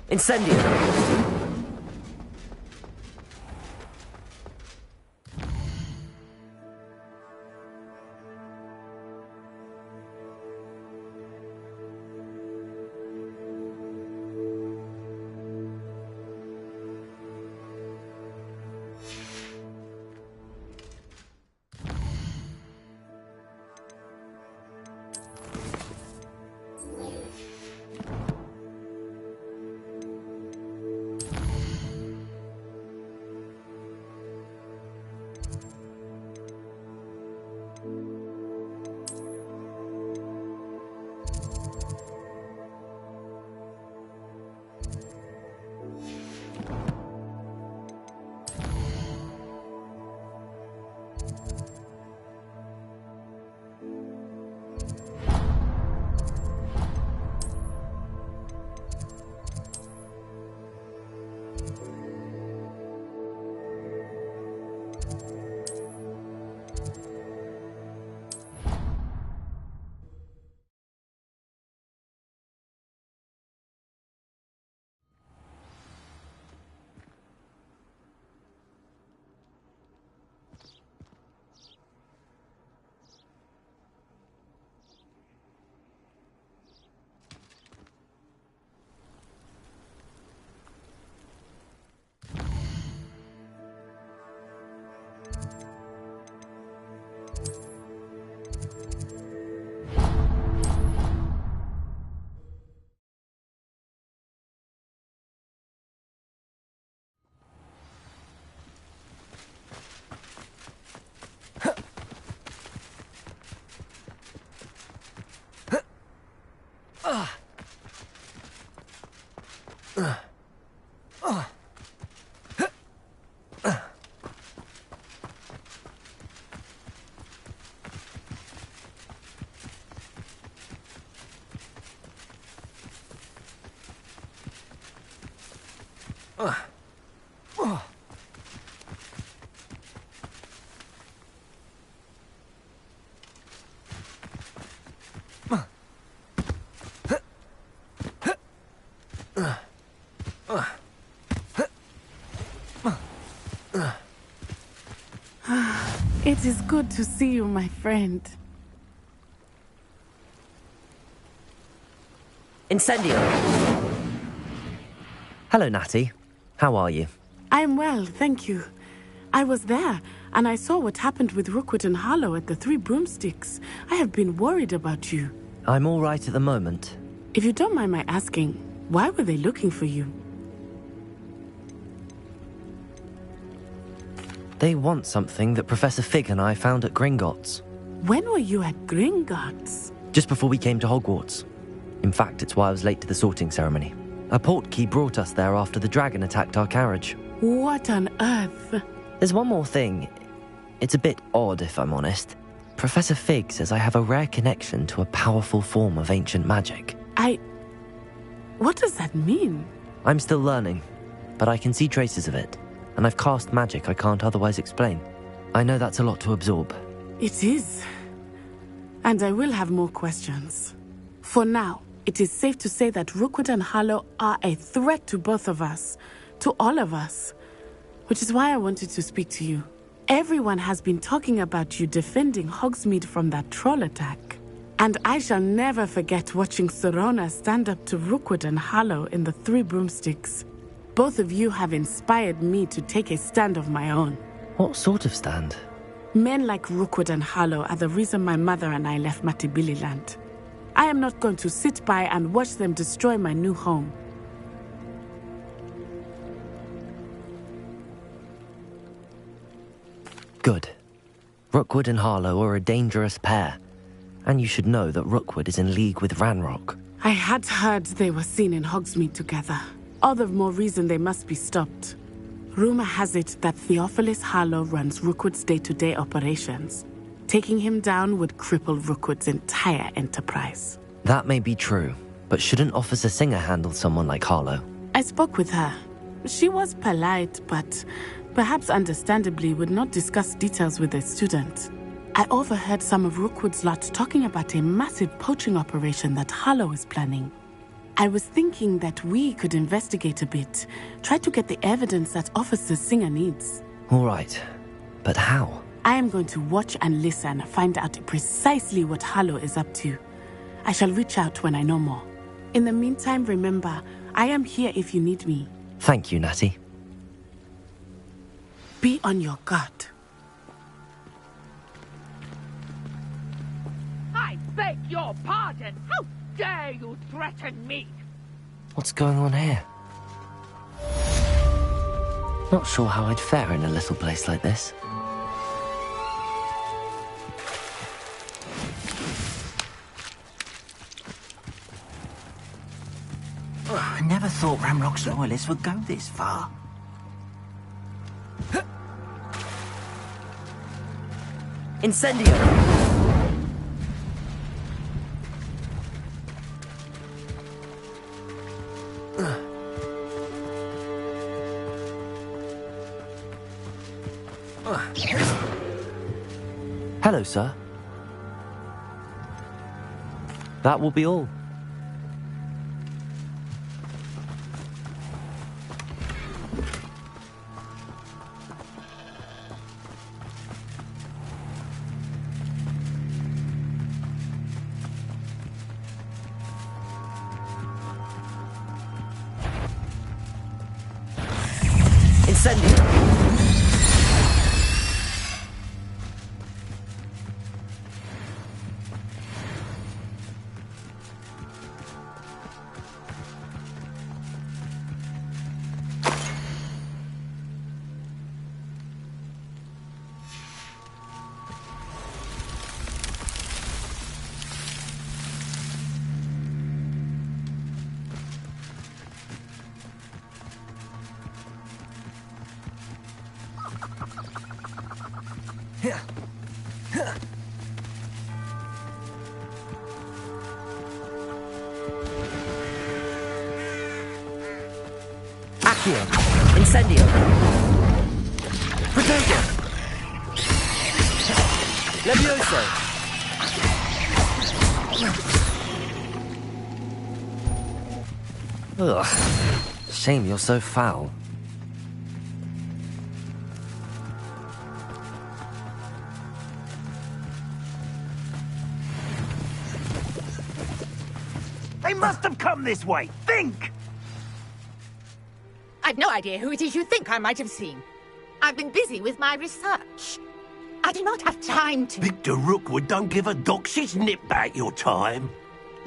Incendio! It is good to see you, my friend. Incendio! Hello, Natty. How are you? I'm well, thank you. I was there, and I saw what happened with Rookwood and Harlow at the Three Broomsticks. I have been worried about you. I'm all right at the moment. If you don't mind my asking, why were they looking for you? They want something that Professor Fig and I found at Gringotts. When were you at Gringotts? Just before we came to Hogwarts. In fact, it's why I was late to the sorting ceremony. A portkey brought us there after the dragon attacked our carriage. What on earth? There's one more thing. It's a bit odd, if I'm honest. Professor Fig says I have a rare connection to a powerful form of ancient magic. What does that mean? I'm still learning, but I can see traces of it. And I've cast magic I can't otherwise explain. I know that's a lot to absorb. It is. And I will have more questions. For now, it is safe to say that Rookwood and Harlow are a threat to both of us. To all of us. Which is why I wanted to speak to you. Everyone has been talking about you defending Hogsmeade from that troll attack. And I shall never forget watching Sorona stand up to Rookwood and Harlow in the Three Broomsticks. Both of you have inspired me to take a stand of my own. What sort of stand? Men like Rookwood and Harlow are the reason my mother and I left Matabeleland. I am not going to sit by and watch them destroy my new home. Good. Rookwood and Harlow are a dangerous pair. And you should know that Rookwood is in league with Ranrock. I had heard they were seen in Hogsmeade together. All the more reason they must be stopped. Rumor has it that Theophilus Harlow runs Rookwood's day-to-day operations. Taking him down would cripple Rookwood's entire enterprise. That may be true, but shouldn't Officer Singer handle someone like Harlow? I spoke with her. She was polite, but perhaps understandably would not discuss details with a student. I overheard some of Rookwood's lot talking about a massive poaching operation that Harlow is planning. I was thinking that we could investigate a bit. Try to get the evidence that Officer Singer needs. All right. But how? I am going to watch and listen, find out precisely what Harlow is up to. I shall reach out when I know more. In the meantime, remember, I am here if you need me. Thank you, Natty. Be on your guard. I beg your pardon. How dare you threaten me? What's going on here? Not sure how I'd fare in a little place like this. I never thought Ramrock's loyalists would go this far. Incendio! Hello, sir. That will be all. Incendio! Accio! Incendio! Protego! Levioso! Ugh. Shame you're so foul. They must have come this way. Think! I've no idea who it is you think I might have seen. I've been busy with my research. I do not have time to... Victor Rookwood don't give a dock. She's nipped back your time.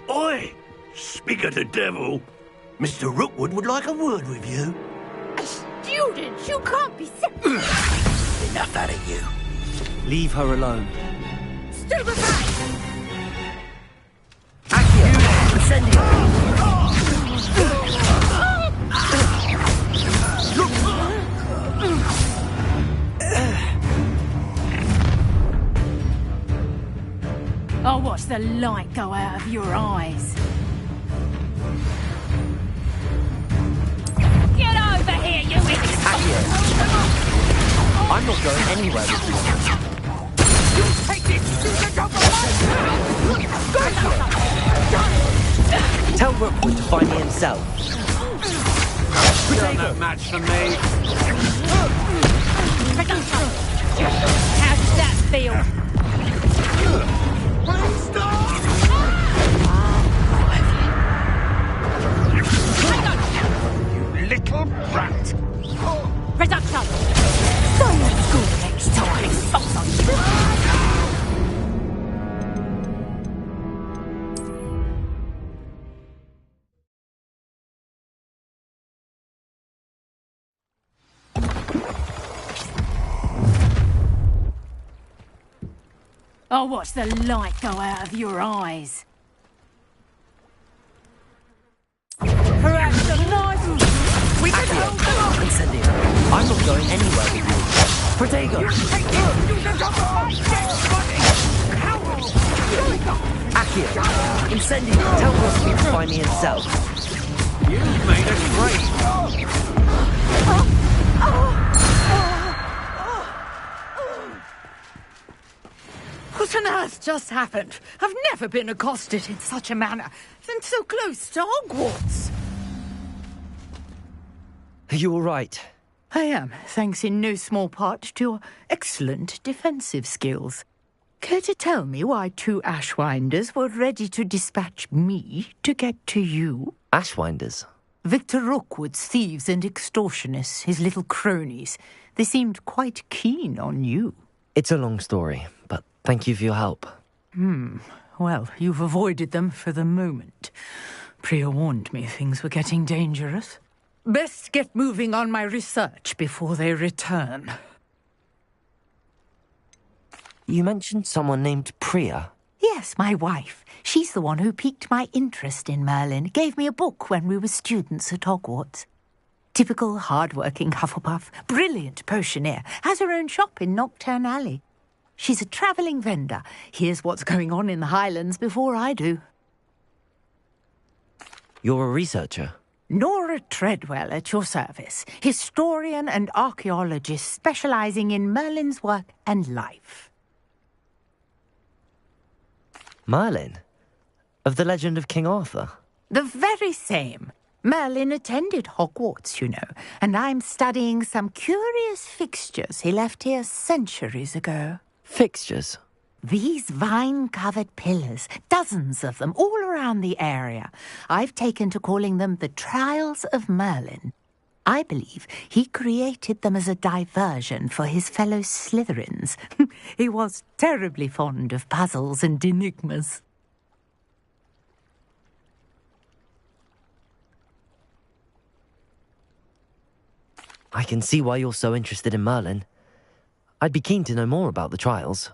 Oi! Speak of the devil. Mr. Rookwood would like a word with you. A student? You can't be Enough out of you. Leave her alone. Stupefy! Accio! Incendio! I'll watch the light go out of your eyes. Get over here, you idiot! Accio! I'm not going anywhere with you. You take this to the top of my... Tell Rookwood to find me himself. Not that match for me. How does that feel? Please stop! Hang on! You little brat. Reduction! Don't go next time, fox on you! I'll watch the light go out of your eyes. Perhaps a nice... We can hold them off! Incendio! I'm not going anywhere with you. Protego! Accio! Incendio! Tell Rookwood to find me himself. You've made a great... What on earth just happened? I've never been accosted in such a manner, and so close to Hogwarts. Are you all right? I am, thanks in no small part to your excellent defensive skills. Care to tell me why 2 Ashwinders were ready to dispatch me to get to you? Ashwinders? Victor Rookwood's thieves and extortionists, his little cronies. They seemed quite keen on you. It's a long story, but thank you for your help. Well, you've avoided them for the moment. Priya warned me things were getting dangerous. Best get moving on my research before they return. You mentioned someone named Priya. Yes, my wife. She's the one who piqued my interest in Merlin. Gave me a book when we were students at Hogwarts. Typical hard-working Hufflepuff, brilliant potioneer, has her own shop in Knockturn Alley. She's a travelling vendor. Hears what's going on in the Highlands before I do. You're a researcher? Nora Treadwell at your service, historian and archaeologist specialising in Merlin's work and life. Merlin? Of the legend of King Arthur? The very same. Merlin attended Hogwarts, you know, and I'm studying some curious fixtures he left here centuries ago. Fixtures? These vine-covered pillars, dozens of them, all around the area. I've taken to calling them the Trials of Merlin. I believe he created them as a diversion for his fellow Slytherins. He was terribly fond of puzzles and enigmas. I can see why you're so interested in Merlin. I'd be keen to know more about the trials.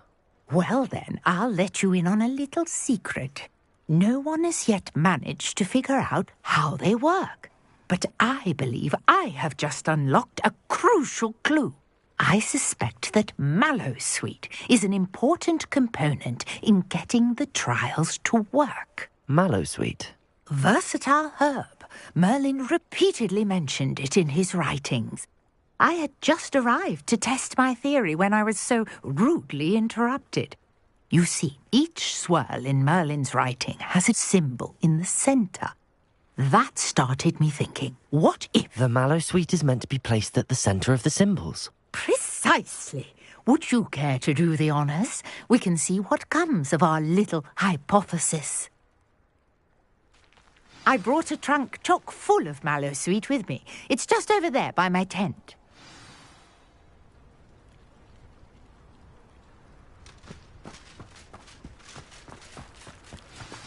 Well then, I'll let you in on a little secret. No one has yet managed to figure out how they work. But I believe I have just unlocked a crucial clue. I suspect that Mallowsweet is an important component in getting the trials to work. Mallowsweet? Versatile herb. Merlin repeatedly mentioned it in his writings. I had just arrived to test my theory when I was so rudely interrupted. You see, each swirl in Merlin's writing has a symbol in the centre. That started me thinking, what if... The Mallowsweet is meant to be placed at the centre of the symbols. Precisely. Would you care to do the honours? We can see what comes of our little hypothesis. I brought a trunk chock full of Mallowsweet with me. It's just over there by my tent.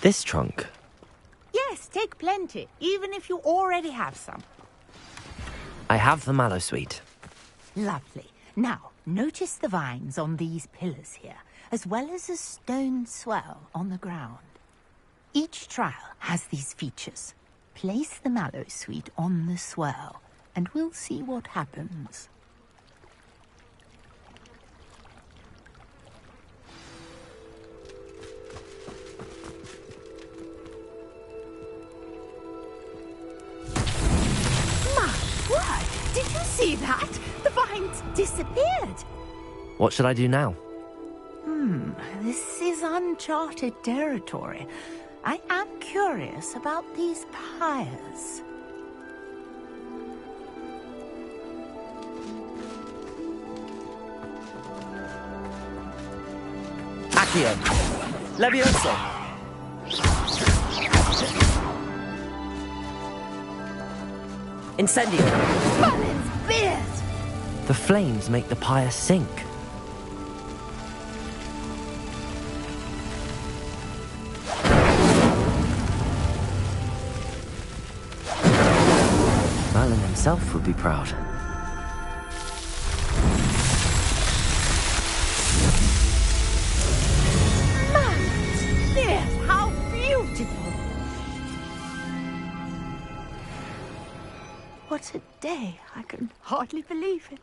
This trunk? Yes, take plenty, even if you already have some. I have the Mallowsweet. Lovely. Now, notice the vines on these pillars here, as well as a stone swell on the ground. Each trial has these features. Place the Mallowsweet on the swell, and we'll see what happens. Did you see that? The vines disappeared. What should I do now? This is uncharted territory. I am curious about these pyres. Accio! Levioso! Incendio! Merlin's beard! The flames make the pyre sink. Merlin himself would be proud. Merlin's beard! How beautiful! What a day! I can hardly believe it.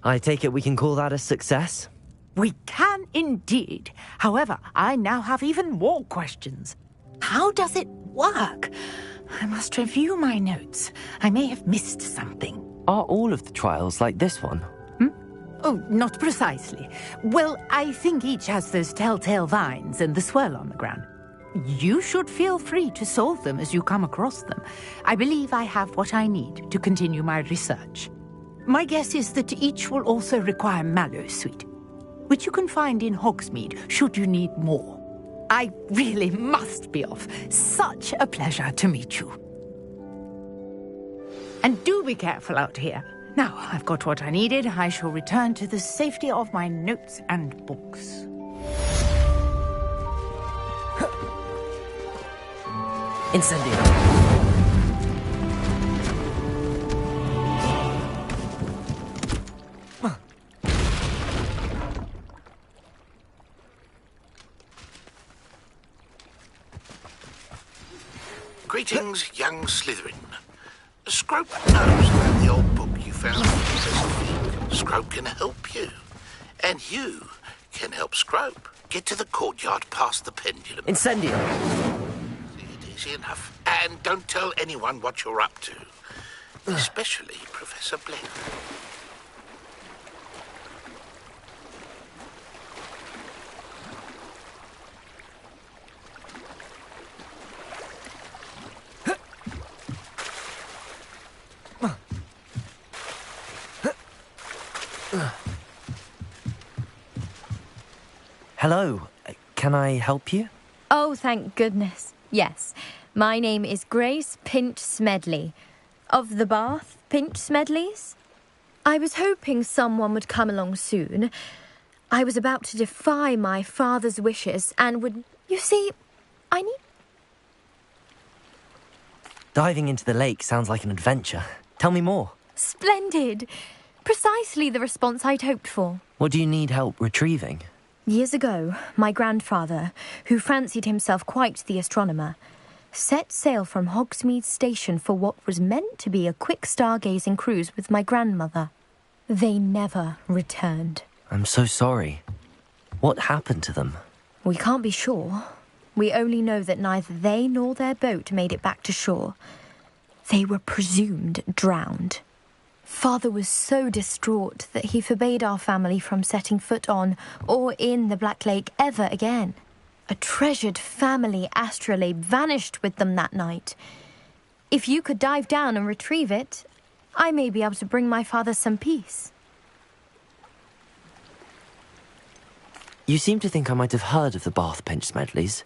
I take it we can call that a success? We can indeed. However, I now have even more questions. How does it work? I must review my notes. I may have missed something. Are all of the trials like this one? Oh, not precisely. Well, I think each has those telltale vines and the swirl on the ground. You should feel free to solve them as you come across them. I believe I have what I need to continue my research. My guess is that each will also require mallowsweet, which you can find in Hogsmeade should you need more. I really must be off. Such a pleasure to meet you. And do be careful out here. Now I've got what I needed, I shall return to the safety of my notes and books. Incendio. Greetings, young Slytherin. Scrope knows about the old book you found in Professor Fig. Scrope can help you. And you can help Scrope. Get to the courtyard past the pendulum. Incendio. Easy enough. And don't tell anyone what you're up to. Especially Professor Blair. Hello. Can I help you? Oh, thank goodness. Yes. My name is Grace Pinch Smedley. Of the Bath Pinch Smedleys? I was hoping someone would come along soon. I was about to defy my father's wishes and would... You see, I need... Diving into the lake sounds like an adventure. Tell me more. Splendid. Precisely the response I'd hoped for. What do you need help retrieving? Years ago, my grandfather, who fancied himself quite the astronomer, set sail from Hogsmeade Station for what was meant to be a quick stargazing cruise with my grandmother. They never returned. I'm so sorry. What happened to them? We can't be sure. We only know that neither they nor their boat made it back to shore. They were presumed drowned. Father was so distraught that he forbade our family from setting foot on or in the Black Lake ever again. A treasured family astrolabe vanished with them that night. If you could dive down and retrieve it, I may be able to bring my father some peace. You seem to think I might have heard of the Bath Pinch Smedleys.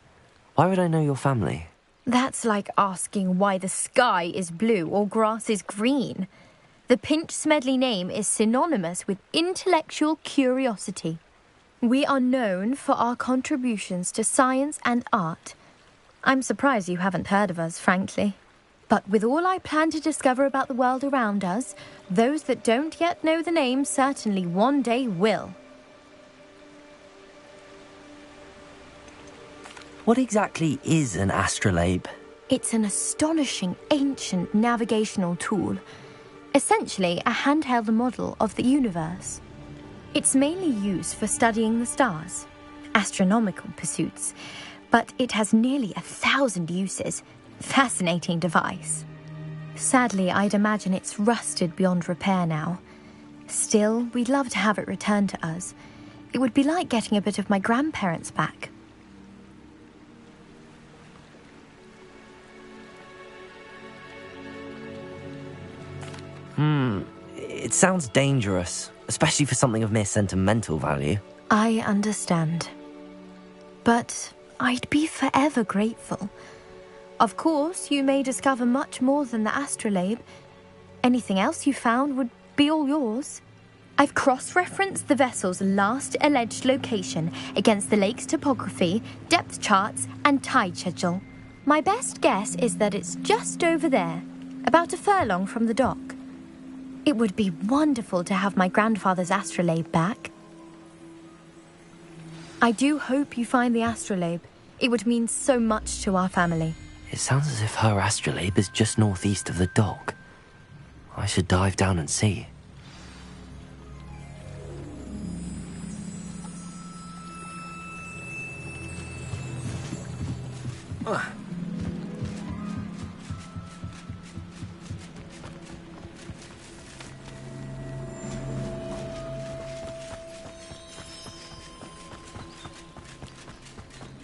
Why would I know your family? That's like asking why the sky is blue or grass is green. The Pinch Smedley name is synonymous with intellectual curiosity. We are known for our contributions to science and art. I'm surprised you haven't heard of us, frankly. But with all I plan to discover about the world around us, those that don't yet know the name certainly one day will. What exactly is an astrolabe? It's an astonishing ancient navigational tool. Essentially a handheld model of the universe. It's mainly used for studying the stars, astronomical pursuits, but it has nearly 1,000 uses. Fascinating device. Sadly, I'd imagine it's rusted beyond repair now. Still, we'd love to have it returned to us. It would be like getting a bit of my grandparents back. It sounds dangerous, especially for something of mere sentimental value. I understand. But I'd be forever grateful. Of course, you may discover much more than the astrolabe. Anything else you found would be all yours. I've cross-referenced the vessel's last alleged location against the lake's topography, depth charts, and tide schedule. My best guess is that it's just over there, about a furlong from the dock. It would be wonderful to have my grandfather's astrolabe back. I do hope you find the astrolabe. It would mean so much to our family. It sounds as if her astrolabe is just northeast of the dock. I should dive down and see.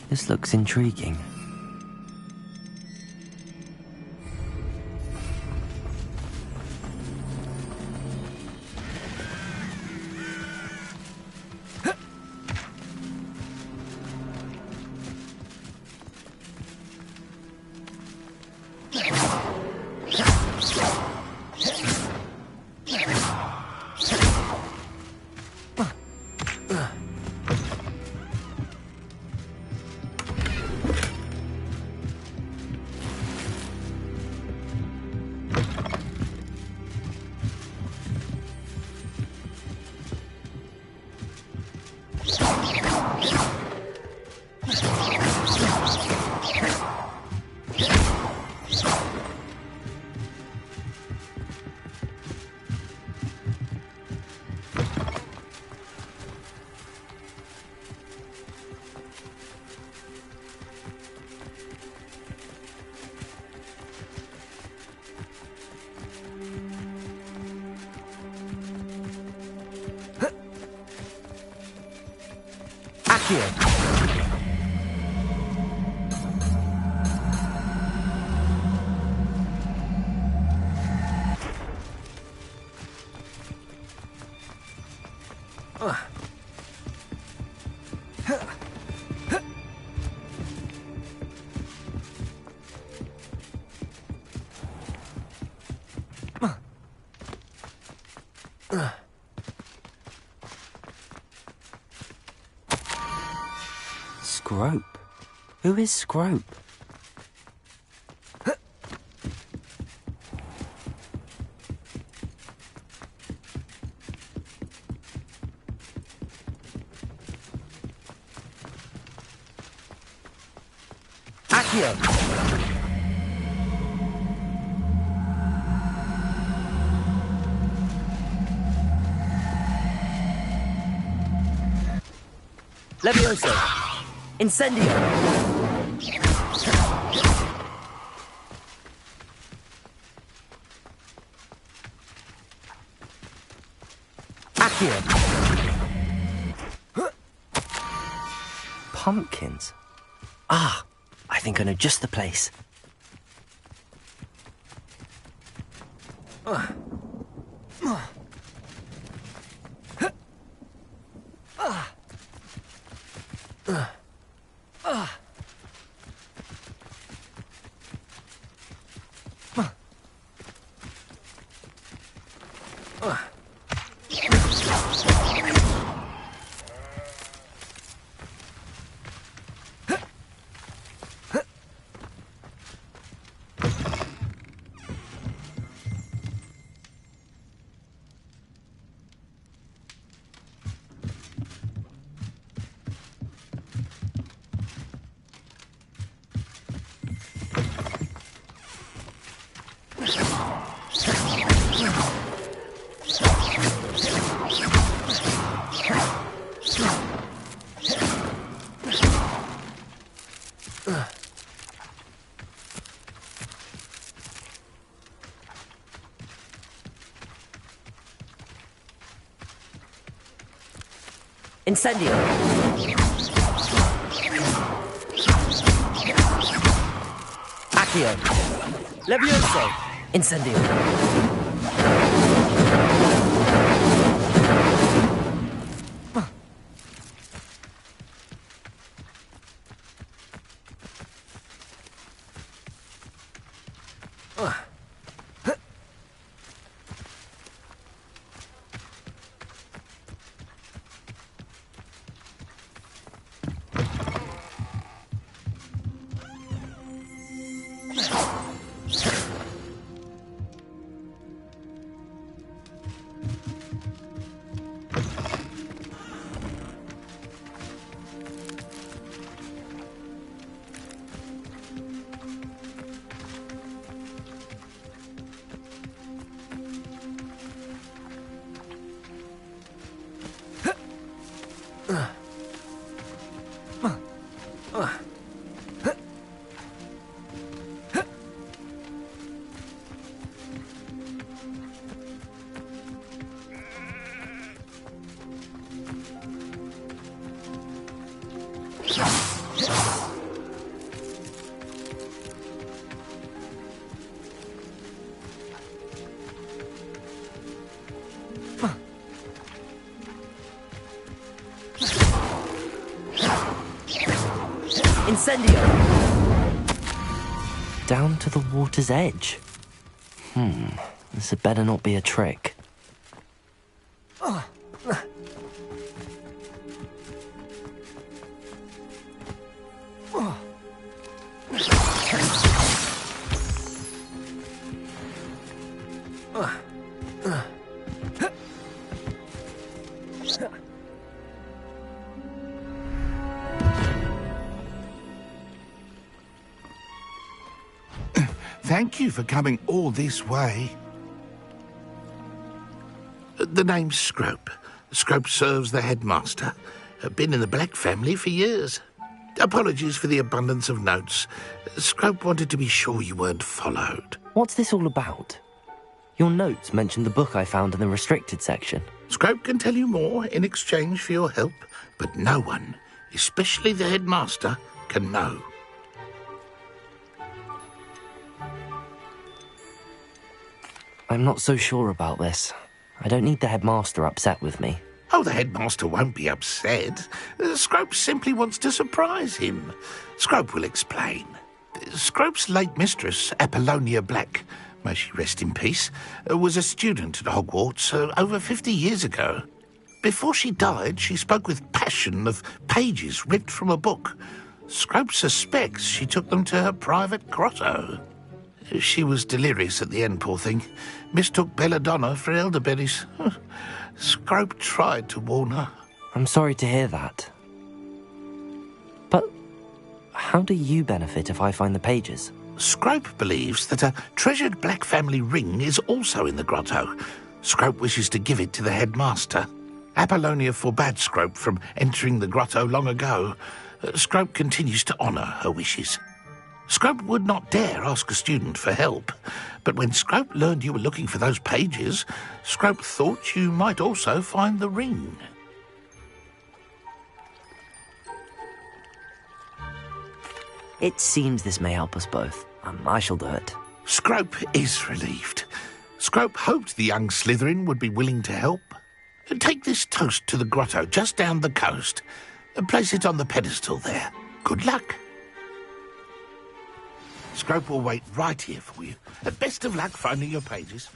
This looks intriguing. Scrope? Who is Scrope? Accio! Levioso! Incendio! Accio! Pumpkins? Ah, I think I know just the place. Incendio! Accio! Levioso! Incendio! Incendio! Down to the water's edge. This had better not be a trick. Thank you for coming all this way. The name's Scrope. Scrope serves the headmaster. Been in the Black family for years. Apologies for the abundance of notes. Scrope wanted to be sure you weren't followed. What's this all about? Your notes mentioned the book I found in the restricted section. Scrope can tell you more in exchange for your help, but no one, especially the headmaster, can know. I'm not so sure about this. I don't need the headmaster upset with me. Oh, the headmaster won't be upset. Scrope simply wants to surprise him. Scrope will explain. Scrope's late mistress, Apollonia Black, may she rest in peace, was a student at Hogwarts over 50 years ago. Before she died, she spoke with passion of pages ripped from a book. Scrope suspects she took them to her private grotto. She was delirious at the end, poor thing. Mistook belladonna for elderberries. Scrope tried to warn her. I'm sorry to hear that. But how do you benefit if I find the pages? Scrope believes that a treasured Black family ring is also in the grotto. Scrope wishes to give it to the headmaster. Apollonia forbade Scrope from entering the grotto long ago. Scrope continues to honour her wishes. Scrope would not dare ask a student for help, but when Scrope learned you were looking for those pages, Scrope thought you might also find the ring. It seems this may help us both. I shall do it. Scrope is relieved. Scrope hoped the young Slytherin would be willing to help. Take this toast to the grotto just down the coast and place it on the pedestal there. Good luck. Scrope will wait right here for you. Best of luck finding your pages.